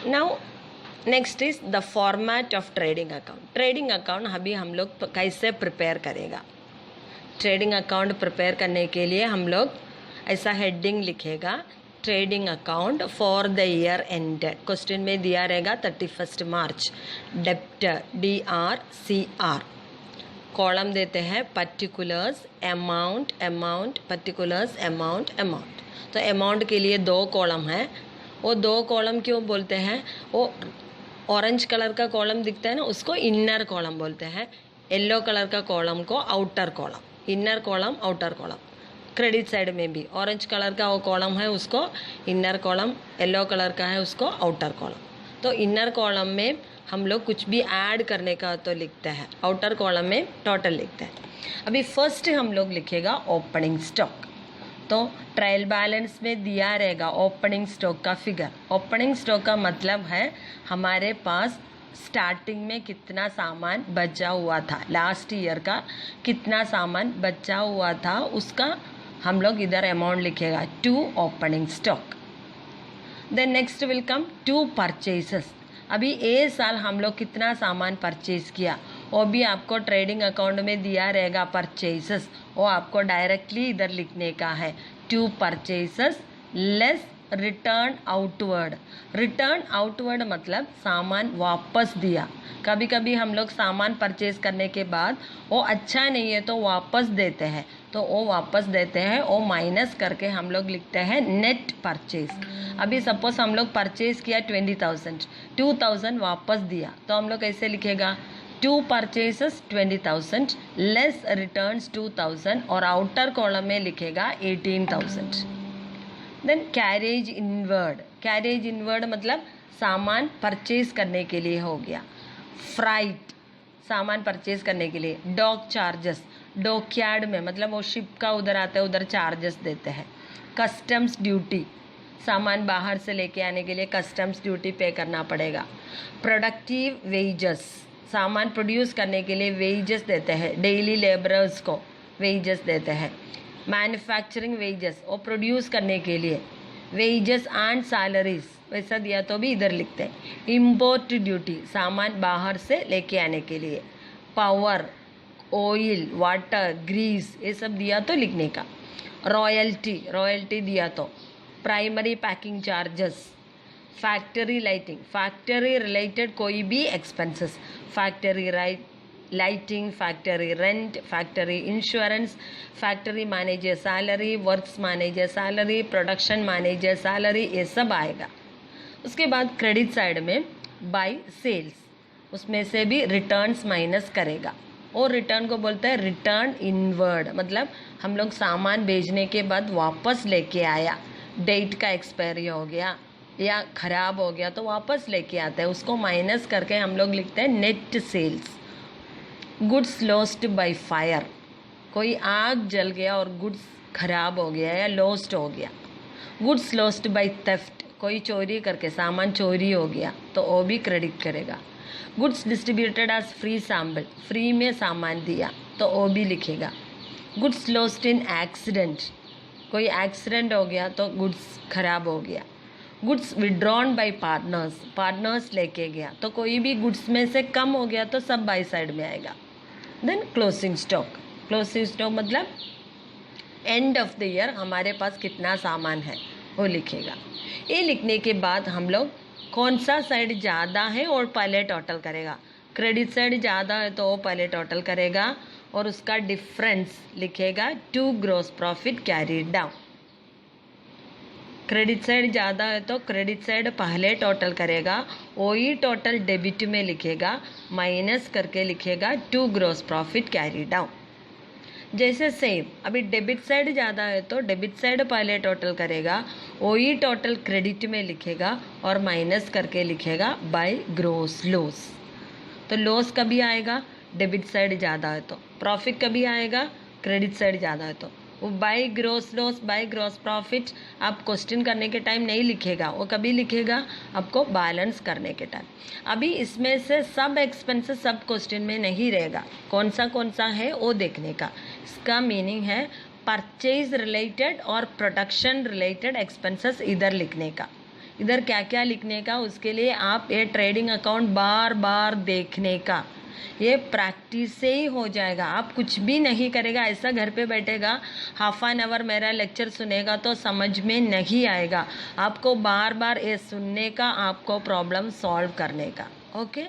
Now next is the format of trading account. Trading account अभी हम लोग कैसे प्रिपेयर करेगा। ट्रेडिंग अकाउंट प्रिपेयर करने के लिए हम लोग ऐसा हेडिंग लिखेगा, trading account for the year ended. Question में दिया रहेगा 31 मार्च। डेप्टर DRCR, कॉलम देते हैं particulars amount amount particulars amount amount. तो अमाउंट के लिए 2 कॉलम है। वो 2 कॉलम क्यों बोलते हैं, वो ऑरेंज कलर का कॉलम दिखता है ना, उसको इनर कॉलम बोलते हैं। येलो कलर का कॉलम को outer column, inner column outer column. Credit side में भी ऑरेंज कलर का वो कॉलम है उसको इनर कॉलम, येलो कलर का है उसको आउटर कॉलम। तो इनर कॉलम में हम लोग कुछ भी ऐड करने का तो लिखते हैं, आउटर कॉलम में टोटल लिखते हैं। अभी फर्स्ट हम लोग लिखेगा ओपनिंग स्टॉक। तो ट्रायल बैलेंस में दिया रहेगा ओपनिंग स्टॉक का फिगर। ओपनिंग स्टॉक का मतलब है हमारे पास स्टार्टिंग में कितना सामान बचा हुआ था, लास्ट ईयर का कितना सामान बचा हुआ था, उसका हम लोग इधर अमाउंट लिखेगा to opening stock. Then next will come to purchases. अभी ये साल हम लोग कितना सामान परचेज किया वो भी आपको ट्रेडिंग अकाउंट में दिया रहेगा परचेसेस, वो आपको डायरेक्टली इधर लिखने का है। To purchases less return outward. Return outward मतलब सामान वापस दिया। कभी कभी हम लोग सामान परचेज करने के बाद वो अच्छा नहीं है तो वापस देते हैं, तो वो वापस देते हैं, वो माइनस करके हम लोग लिखते हैं नेट परचेज। अभी सपोज हम लोग परचेज किया 20,000, 2,000 वापस दिया, तो हम लोग कैसे लिखेगा, टू परचेसेस 20,000 लेस रिटर्न्स 2,000 और आउटर कॉलम में लिखेगा 18,000। Then carriage inward. Carriage inward मतलब सामान परचेज करने के लिए हो गया। फ्राइट सामान परचेज करने के लिए। डॉक चार्जेस, डॉकयार्ड में मतलब वो शिप का उधर आता है उधर चार्जेस देते हैं। कस्टम्स ड्यूटी, सामान बाहर से लेके आने के लिए कस्टम्स ड्यूटी पे करना पड़ेगा। प्रोडक्टिव वेजेस, सामान प्रोड्यूस करने के लिए वेजेस देते हैं, डेली लेबरर्स को वेजेस देते हैं। मैन्युफैक्चरिंग वेजेस, वो प्रोड्यूस करने के लिए वेजेस एंड सैलरीज वैसा दिया तो भी इधर लिखते हैं। इम्पोर्ट ड्यूटी, सामान बाहर से लेके आने के लिए। पावर, ऑयल, वाटर, ग्रीस ये सब दिया तो लिखने का। रॉयल्टी, रॉयल्टी दिया तो। Primary packing charges. Factory lighting, factory related कोई भी expenses, factory lighting, factory rent, factory insurance, factory manager salary, works manager salary, production manager salary, ये सब आएगा। उसके बाद क्रेडिट साइड में बाय सेल्स, उसमें से भी रिटर्न्स माइनस करेगा। और रिटर्न को बोलते हैं रिटर्न इनवर्ड, मतलब हम लोग सामान भेजने के बाद वापस लेके आया, डेट का एक्सपायरी हो गया या ख़राब हो गया तो वापस लेके आते हैं, उसको माइनस करके हम लोग लिखते हैं net sales. Goods lost by fire, कोई आग जल गया और गुड्स खराब हो गया या लॉस्ट हो गया। गुड्स लॉस्ट बाय थेफ्ट, कोई चोरी करके सामान चोरी हो गया तो वो भी क्रेडिट करेगा। Goods distributed as free sample, free में सामान दिया तो वो भी लिखेगा। गुड्स लॉस्ट इन एक्सीडेंट, कोई एक्सीडेंट हो गया तो गुड्स खराब हो गया। Goods withdrawn by partners, partners लेके गया तो कोई भी गुड्स में से कम हो गया तो सब बाय साइड में आएगा। Then closing stock, closing stock मतलब एंड ऑफ द ईयर हमारे पास कितना सामान है वो लिखेगा। ये लिखने के बाद हम लोग कौन सा साइड ज़्यादा है और पहले टोटल करेगा। क्रेडिट साइड ज़्यादा है तो वो पहले टोटल करेगा और उसका डिफरेंस लिखेगा to gross profit carried down. Credit side ज़्यादा है तो क्रेडिट साइड पहले टोटल करेगा, वही टोटल डेबिट में लिखेगा, माइनस करके लिखेगा to gross profit carry down. जैसे सेम अभी डेबिट साइड ज़्यादा है तो डेबिट साइड पहले टोटल करेगा, वही टोटल क्रेडिट में लिखेगा और माइनस करके लिखेगा बाय ग्रॉस लॉस। तो लॉस कभी आएगा, डेबिट साइड ज़्यादा है तो। प्रॉफिट कभी आएगा, क्रेडिट साइड ज़्यादा है तो। वो by gross loss by gross profit आप क्वेश्चन करने के टाइम नहीं लिखेगा, वो कभी लिखेगा आपको बैलेंस करने के टाइम। अभी इसमें से सब एक्सपेंसेस सब क्वेश्चन में नहीं रहेगा, कौन सा है वो देखने का। इसका मीनिंग है परचेज रिलेटेड और प्रोडक्शन रिलेटेड एक्सपेंसेस इधर लिखने का। इधर क्या क्या लिखने का, उसके लिए आप ये ट्रेडिंग अकाउंट बार बार देखने का, ये प्रैक्टिस से ही हो जाएगा। आप कुछ भी नहीं करेगा, ऐसा घर पे बैठेगा हाफ एन आवर मेरा लेक्चर सुनेगा तो समझ में नहीं आएगा। आपको बार बार ये सुनने का, आपको प्रॉब्लम सॉल्व करने का। ओके।